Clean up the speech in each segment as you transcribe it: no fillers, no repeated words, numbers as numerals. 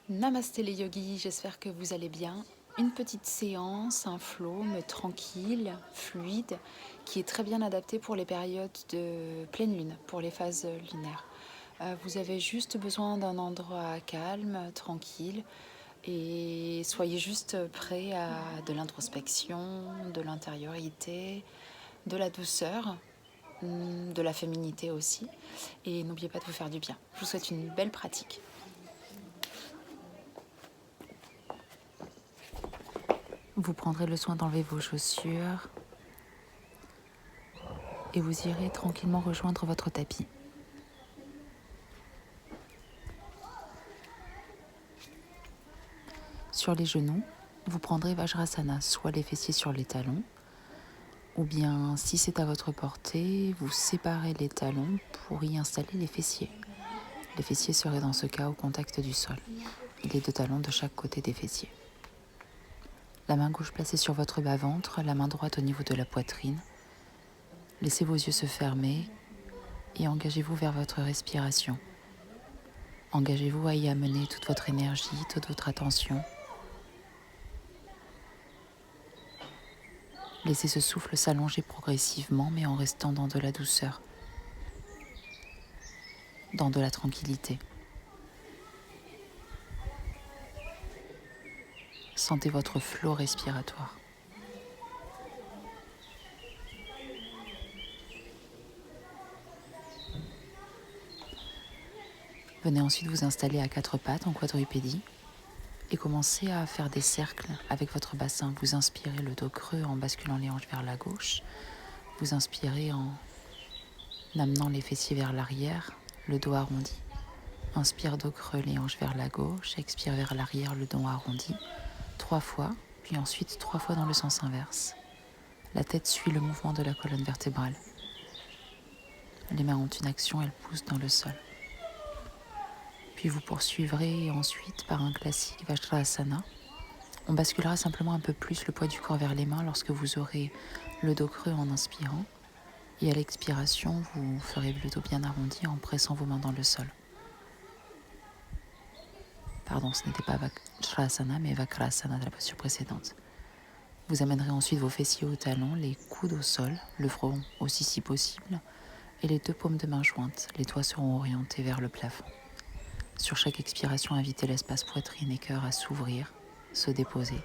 Namasté les yogis, j'espère que vous allez bien. Une petite séance, un flow, mais tranquille, fluide, qui est très bien adapté pour les périodes de pleine lune, pour les phases lunaires. Vous avez juste besoin d'un endroit calme, tranquille, et soyez juste prêt à de l'introspection, de l'intériorité, de la douceur, de la féminité aussi. Et n'oubliez pas de vous faire du bien. Je vous souhaite une belle pratique. Vous prendrez le soin d'enlever vos chaussures et vous irez tranquillement rejoindre votre tapis. Sur les genoux, vous prendrez Vajrasana, soit les fessiers sur les talons, ou bien, si c'est à votre portée, vous séparez les talons pour y installer les fessiers. Les fessiers seraient dans ce cas au contact du sol, et les deux talons de chaque côté des fessiers. La main gauche placée sur votre bas-ventre, la main droite au niveau de la poitrine. Laissez vos yeux se fermer et engagez-vous vers votre respiration. Engagez-vous à y amener toute votre énergie, toute votre attention. Laissez ce souffle s'allonger progressivement, mais en restant dans de la douceur, dans de la tranquillité. Sentez votre flot respiratoire. Venez ensuite vous installer à quatre pattes en quadrupédie et commencez à faire des cercles avec votre bassin. Vous inspirez le dos creux en basculant les hanches vers la gauche. Vous inspirez en amenant les fessiers vers l'arrière, le dos arrondi. Inspire dos creux, les hanches vers la gauche. Expire vers l'arrière, le dos arrondi. 3 fois, puis ensuite 3 fois dans le sens inverse. La tête suit le mouvement de la colonne vertébrale. Les mains ont une action, elles poussent dans le sol. Puis vous poursuivrez ensuite par un classique Vajrasana. On basculera simplement un peu plus le poids du corps vers les mains lorsque vous aurez le dos creux en inspirant. Et à l'expiration, vous ferez le dos bien arrondi en pressant vos mains dans le sol. Pardon, ce n'était pas Vajrasana, mais Vakrasana de la posture précédente. Vous amènerez ensuite vos fessiers au talon, les coudes au sol, le front aussi si possible, et les deux paumes de main jointes. Les doigts seront orientés vers le plafond. Sur chaque expiration, invitez l'espace poitrine et cœur à s'ouvrir, se déposer,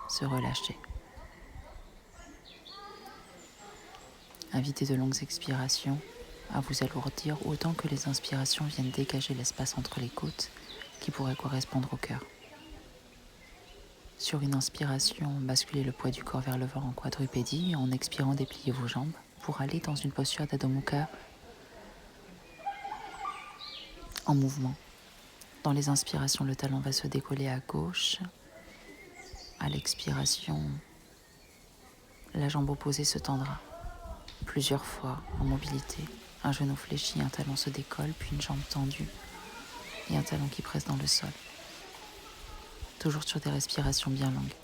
se relâcher. Invitez de longues expirations à vous alourdir autant que les inspirations viennent dégager l'espace entre les côtes qui pourrait correspondre au cœur. Sur une inspiration, basculez le poids du corps vers le ventre en quadrupédie et en expirant, dépliez vos jambes pour aller dans une posture d'Adho Mukha en mouvement. Dans les inspirations, le talon va se décoller à gauche. À l'expiration, la jambe opposée se tendra. Plusieurs fois en mobilité, un genou fléchi, un talon se décolle, puis une jambe tendue et un talon qui presse dans le sol. Toujours sur des respirations bien longues.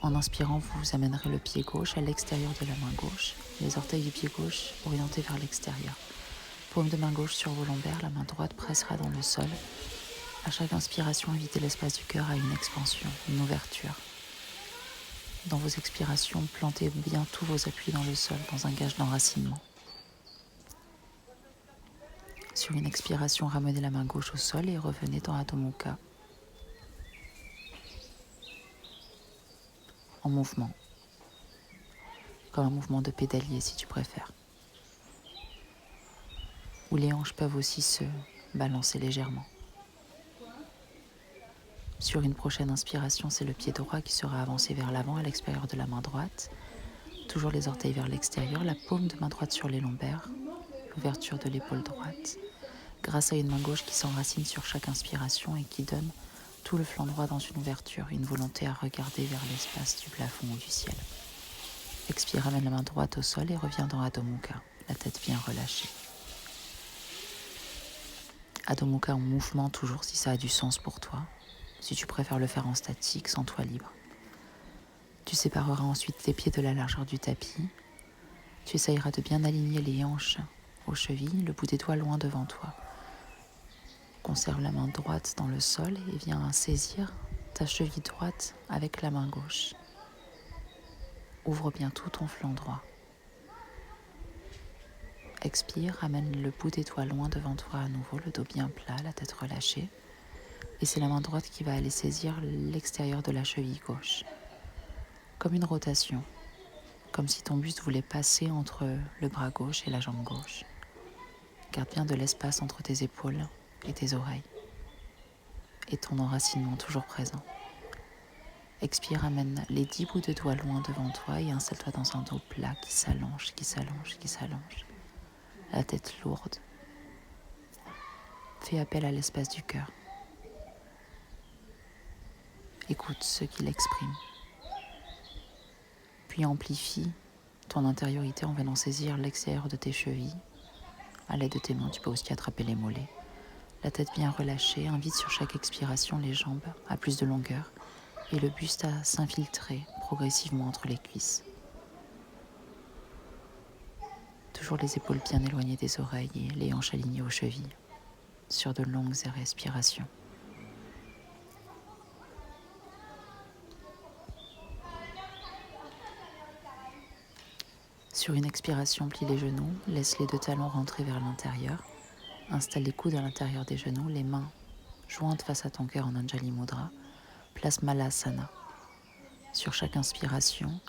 En inspirant, vous amènerez le pied gauche à l'extérieur de la main gauche, les orteils du pied gauche orientés vers l'extérieur. Paume de main gauche sur vos lombaires, la main droite pressera dans le sol. À chaque inspiration, invitez l'espace du cœur à une expansion, une ouverture. Dans vos expirations, plantez bien tous vos appuis dans le sol, dans un gage d'enracinement. Sur une expiration, ramenez la main gauche au sol et revenez dans Adho Mukha. En mouvement, comme un mouvement de pédalier si tu préfères. Où les hanches peuvent aussi se balancer légèrement. Sur une prochaine inspiration, c'est le pied droit qui sera avancé vers l'avant à l'extérieur de la main droite. Toujours les orteils vers l'extérieur, la paume de main droite sur les lombaires, l'ouverture de l'épaule droite, grâce à une main gauche qui s'enracine sur chaque inspiration et qui donne tout le flanc droit dans une ouverture, une volonté à regarder vers l'espace du plafond ou du ciel. Expire, amène la main droite au sol et reviens dans Adho Mukha, la tête bien relâchée. Adho Mukha en mouvement toujours si ça a du sens pour toi. Si tu préfères le faire en statique, sens-toi libre. Tu sépareras ensuite tes pieds de la largeur du tapis. Tu essayeras de bien aligner les hanches aux chevilles, le bout des doigts loin devant toi. Conserve la main droite dans le sol et viens saisir ta cheville droite avec la main gauche. Ouvre bien tout ton flanc droit. Expire, amène le bout des doigts loin devant toi à nouveau, le dos bien plat, la tête relâchée. Et c'est la main droite qui va aller saisir l'extérieur de la cheville gauche. Comme une rotation, comme si ton buste voulait passer entre le bras gauche et la jambe gauche. Garde bien de l'espace entre tes épaules et tes oreilles. Et ton enracinement toujours présent. Expire, amène les 10 bouts de doigts loin devant toi et installe-toi dans un dos plat qui s'allonge, qui s'allonge, qui s'allonge. La tête lourde. Fais appel à l'espace du cœur. Écoute ce qu'il exprime. Puis amplifie ton intériorité en venant saisir l'extérieur de tes chevilles. À l'aide de tes mains, tu peux aussi attraper les mollets. La tête bien relâchée, invite sur chaque expiration les jambes à plus de longueur et le buste à s'infiltrer progressivement entre les cuisses. Toujours les épaules bien éloignées des oreilles et les hanches alignées aux chevilles, sur de longues respirations. Sur une expiration, plie les genoux, laisse les 2 talons rentrer vers l'intérieur. Installe les coudes à l'intérieur des genoux, les mains jointes face à ton cœur en Anjali Mudra. Place Malasana. Sur chaque inspiration,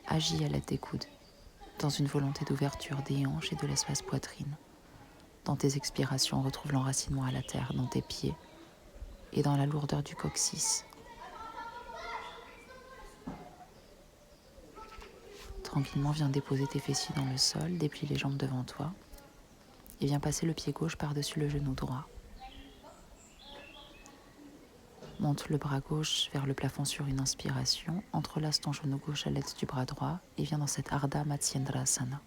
agis à l'aide des coudes, dans une volonté d'ouverture des hanches et de l'espace poitrine. Dans tes expirations, retrouve l'enracinement à la terre, dans tes pieds et dans la lourdeur du coccyx. Tranquillement, viens déposer tes fessiers dans le sol, déplie les jambes devant toi et viens passer le pied gauche par-dessus le genou droit. Monte le bras gauche vers le plafond sur une inspiration, entrelace ton genou gauche à l'aide du bras droit et viens dans cette Ardha Matsyendrasana.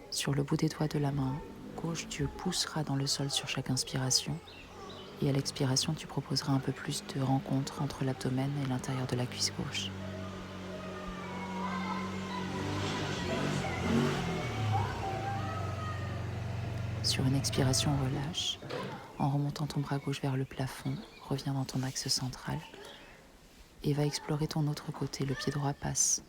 Sur le bout des doigts de la main gauche, tu pousseras dans le sol sur chaque inspiration et à l'expiration, tu proposeras un peu plus de rencontre entre l'abdomen et l'intérieur de la cuisse gauche. Sur une expiration, relâche. En remontant ton bras gauche vers le plafond, reviens dans ton axe central et va explorer ton autre côté. Le pied droit passe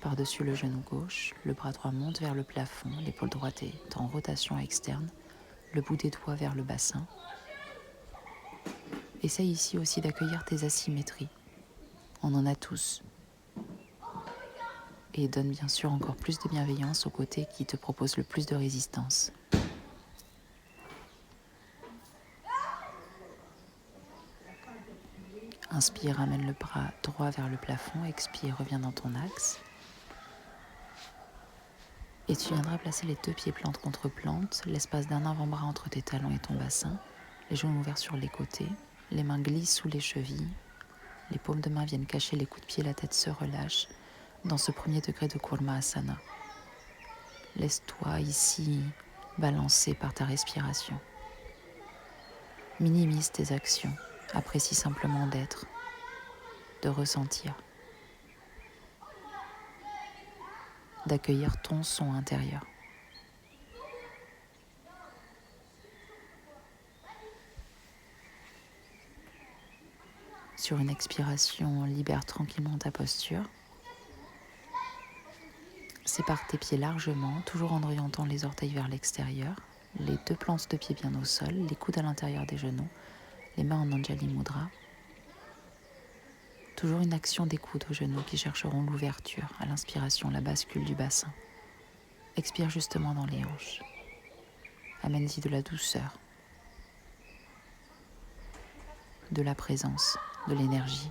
par-dessus le genou gauche, le bras droit monte vers le plafond, l'épaule droite est en rotation externe, le bout des doigts vers le bassin. Essaye ici aussi d'accueillir tes asymétries. On en a tous. Et donne bien sûr encore plus de bienveillance au côté qui te propose le plus de résistance. Inspire, amène le bras droit vers le plafond. Expire, reviens dans ton axe. Et tu viendras placer les 2 pieds plante contre plante, l'espace d'un avant-bras entre tes talons et ton bassin, les genoux ouverts sur les côtés, les mains glissent sous les chevilles, les paumes de main viennent cacher les coups de pied, la tête se relâche dans ce premier degré de Kurma Asana. Laisse-toi ici balancer par ta respiration. Minimise tes actions, apprécie simplement d'être, de ressentir, d'accueillir ton son intérieur. Sur une expiration, libère tranquillement ta posture. Sépare tes pieds largement, toujours en orientant les orteils vers l'extérieur, les 2 plantes de pied bien au sol, les coudes à l'intérieur des genoux, les mains en Anjali Mudra. Toujours une action des coudes aux genoux qui chercheront l'ouverture, à l'inspiration, la bascule du bassin. Expire justement dans les hanches. Amène-y de la douceur, de la présence, de l'énergie.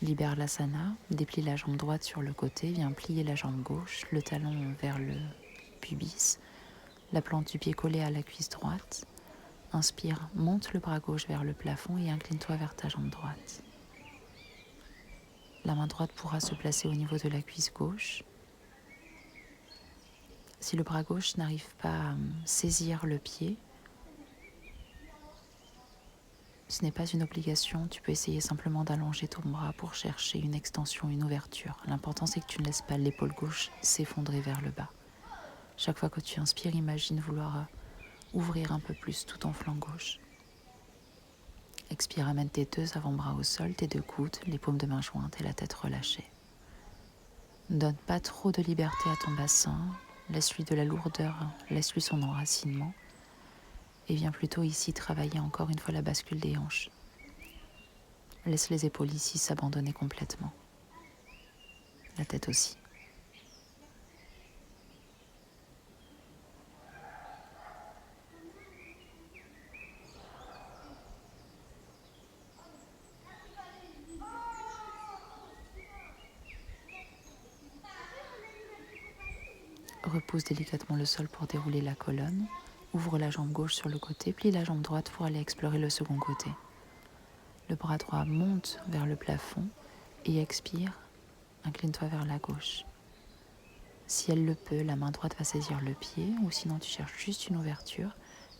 Libère l'asana, déplie la jambe droite sur le côté, viens plier la jambe gauche, le talon vers le pubis, la plante du pied collée à la cuisse droite. Inspire, monte le bras gauche vers le plafond et incline-toi vers ta jambe droite. La main droite pourra se placer au niveau de la cuisse gauche. Si le bras gauche n'arrive pas à saisir le pied, Ce n'est pas une obligation, tu peux essayer simplement d'allonger ton bras pour chercher une extension, une ouverture. L'important c'est que tu ne laisses pas l'épaule gauche s'effondrer vers le bas. Chaque fois que tu inspires, imagine vouloir ouvrir un peu plus tout ton flanc gauche. Expire, amène tes 2 avant-bras au sol, tes 2 coudes, les paumes de main jointes et la tête relâchée. Ne donne pas trop de liberté à ton bassin, laisse-lui de la lourdeur, laisse-lui son enracinement. Et viens plutôt ici travailler encore une fois la bascule des hanches. Laisse les épaules ici s'abandonner complètement. La tête aussi. Repousse délicatement le sol pour dérouler la colonne. Ouvre la jambe gauche sur le côté, plie la jambe droite pour aller explorer le second côté. Le bras droit monte vers le plafond et expire, incline-toi vers la gauche. Si elle le peut, la main droite va saisir le pied, ou sinon tu cherches juste une ouverture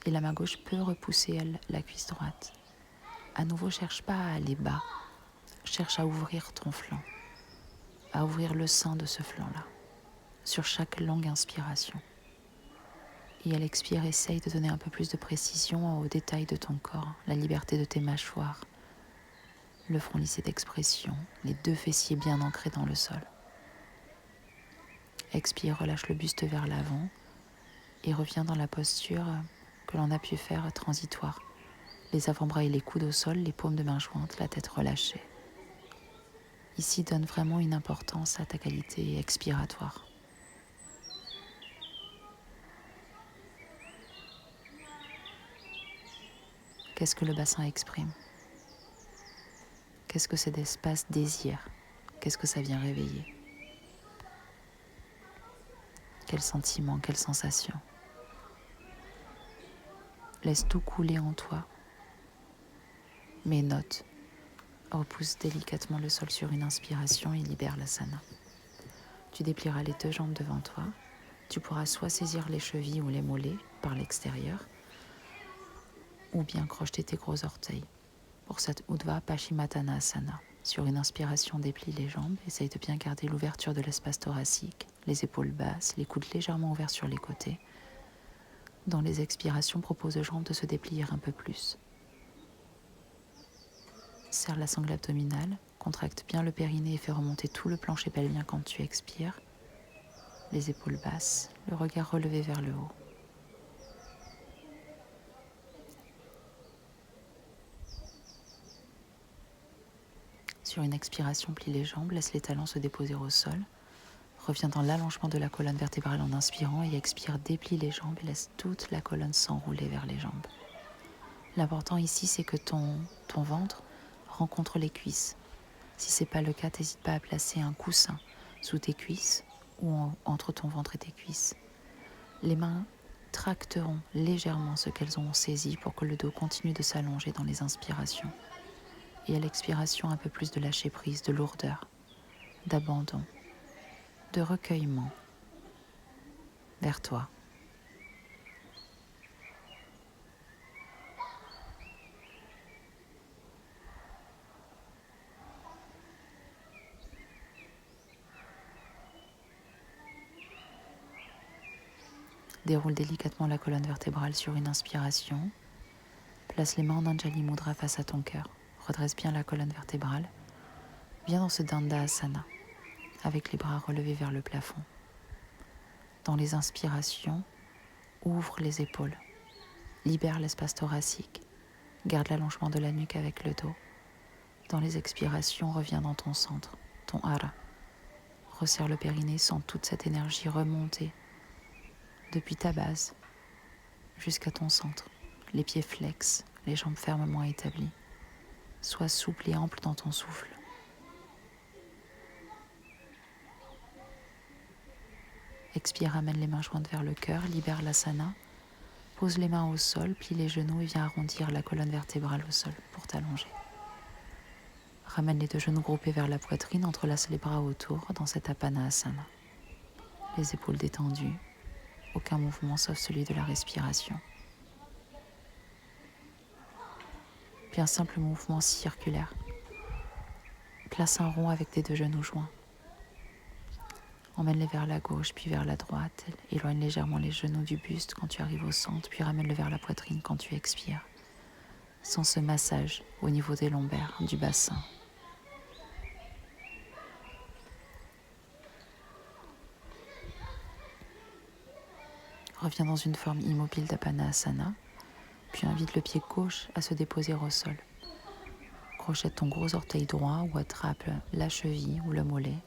et la main gauche peut repousser la cuisse droite. À nouveau, cherche pas à aller bas, cherche à ouvrir ton flanc, à ouvrir le sein de ce flanc-là, sur chaque longue inspiration. Et à l'expire, essaye de donner un peu plus de précision aux détails de ton corps, la liberté de tes mâchoires, le front lissé d'expression, les 2 fessiers bien ancrés dans le sol. Expire, relâche le buste vers l'avant et reviens dans la posture que l'on a pu faire transitoire. Les avant-bras et les coudes au sol, les paumes de main jointes, la tête relâchée. Ici, donne vraiment une importance à ta qualité expiratoire. Qu'est-ce que le bassin exprime? Qu'est-ce que cet espace désire? Qu'est-ce que ça vient réveiller? Quel sentiment, quelle sensation? Laisse tout couler en toi, mais note. Repousse délicatement le sol sur une inspiration et libère l'asana. Tu déplieras les 2 jambes devant toi. Tu pourras soit saisir les chevilles ou les mollets par l'extérieur, ou bien crocheter tes gros orteils. Pour cette Urdhva Paschimottanasana, sur une inspiration, déplie les jambes, essaye de bien garder l'ouverture de l'espace thoracique, les épaules basses, les coudes légèrement ouverts sur les côtés. Dans les expirations, propose aux jambes de se déplier un peu plus. Serre la sangle abdominale, contracte bien le périnée et fais remonter tout le plancher pelvien quand tu expires. Les épaules basses, le regard relevé vers le haut. Sur une expiration, plie les jambes, laisse les talons se déposer au sol. Reviens dans l'allongement de la colonne vertébrale en inspirant et expire, déplie les jambes et laisse toute la colonne s'enrouler vers les jambes. L'important ici, c'est que ton ventre rencontre les cuisses. Si ce n'est pas le cas, n'hésite pas à placer un coussin sous tes cuisses ou entre ton ventre et tes cuisses. Les mains tracteront légèrement ce qu'elles ont saisi pour que le dos continue de s'allonger dans les inspirations. Et à l'expiration, un peu plus de lâcher prise, de lourdeur, d'abandon, de recueillement vers toi. Déroule délicatement la colonne vertébrale sur une inspiration. Place les mains en Anjali Mudra face à ton cœur. Redresse bien la colonne vertébrale. Viens dans ce Dandasana, avec les bras relevés vers le plafond. Dans les inspirations, ouvre les épaules. Libère l'espace thoracique. Garde l'allongement de la nuque avec le dos. Dans les expirations, reviens dans ton centre, ton hara. Resserre le périnée, sens toute cette énergie remonter depuis ta base jusqu'à ton centre. Les pieds flex, les jambes fermement établies. Sois souple et ample dans ton souffle. Expire, amène les mains jointes vers le cœur, libère l'asana. Pose les mains au sol, plie les genoux et viens arrondir la colonne vertébrale au sol pour t'allonger. Ramène les 2 genoux groupés vers la poitrine, entrelace les bras autour dans cet Apanasana. Les épaules détendues, aucun mouvement sauf celui de la respiration. puis un simple mouvement circulaire. Place un rond avec tes 2 genoux joints. Emmène-les vers la gauche, puis vers la droite. Éloigne légèrement les genoux du buste quand tu arrives au centre, puis ramène-le vers la poitrine quand tu expires. Sens ce massage au niveau des lombaires, du bassin. Reviens dans une forme immobile d'Apanasana, puis invite le pied gauche à se déposer au sol. Crochette ton gros orteil droit ou attrape la cheville ou le mollet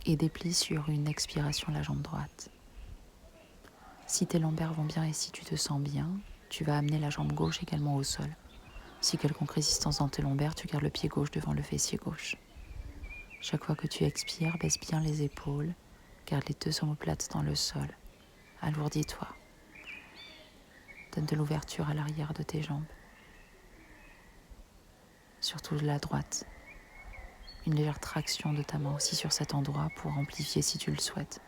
et déplie sur une expiration la jambe droite. Si tes lombaires vont bien et si tu te sens bien, tu vas amener la jambe gauche également au sol. Si quelconque résistance dans tes lombaires, tu gardes le pied gauche devant le fessier gauche. Chaque fois que tu expires, baisse bien les épaules, garde les 2 omoplates dans le sol. Alourdis-toi. Donne de l'ouverture à l'arrière de tes jambes. Surtout la droite. Une légère traction de ta main aussi sur cet endroit pour amplifier si tu le souhaites.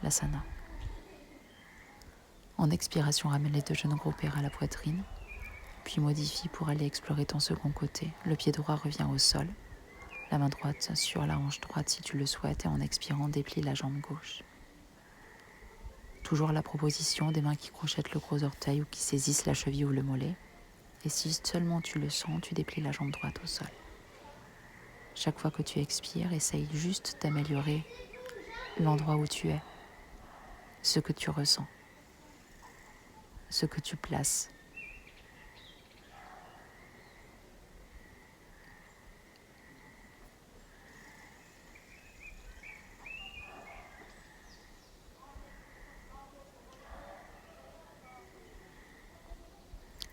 L'asana. En expiration, ramène les 2 genoux groupés à la poitrine, puis modifie pour aller explorer ton second côté. Le pied droit revient au sol, la main droite sur la hanche droite si tu le souhaites et en expirant, déplie la jambe gauche. Toujours la proposition des mains qui crochettent le gros orteil ou qui saisissent la cheville ou le mollet. Et si seulement tu le sens, tu déplies la jambe droite au sol. Chaque fois que tu expires, essaye juste d'améliorer l'endroit où tu es, ce que tu ressens, ce que tu places.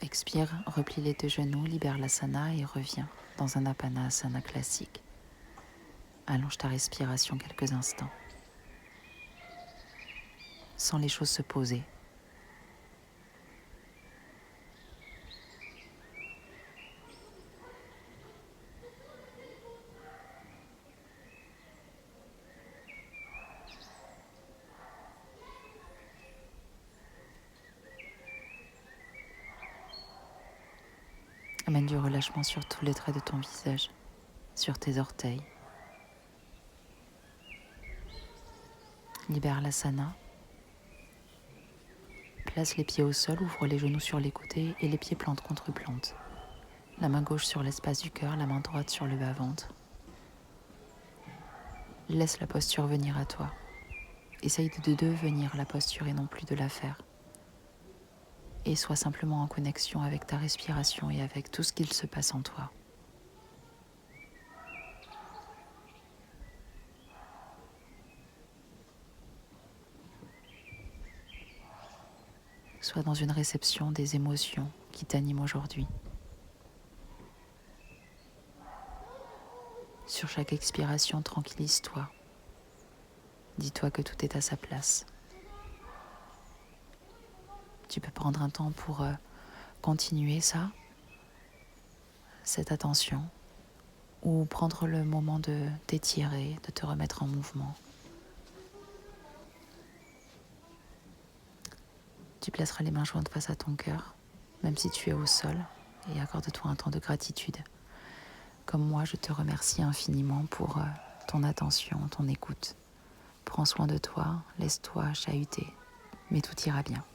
Expire, replie les 2 genoux, libère l'asana et reviens dans un Apanasana classique. Allonge ta respiration quelques instants. Sens les choses se poser. Amène du relâchement sur tous les traits de ton visage, sur tes orteils. Libère l'asana. Place les pieds au sol, ouvre les genoux sur les côtés et les pieds plante contre plante. La main gauche sur l'espace du cœur, la main droite sur le bas-ventre. Laisse la posture venir à toi. Essaye de devenir la posture et non plus de la faire. Et sois simplement en connexion avec ta respiration et avec tout ce qu'il se passe en toi. Sois dans une réception des émotions qui t'animent aujourd'hui. Sur chaque expiration, tranquillise-toi. Dis-toi que tout est à sa place. Tu peux prendre un temps pour continuer cette attention, ou prendre le moment de t'étirer, de te remettre en mouvement. Tu placeras les mains jointes face à ton cœur, même si tu es au sol, et accorde-toi un temps de gratitude. Comme moi, je te remercie infiniment pour ton attention, ton écoute. Prends soin de toi, laisse-toi chahuter, mais tout ira bien.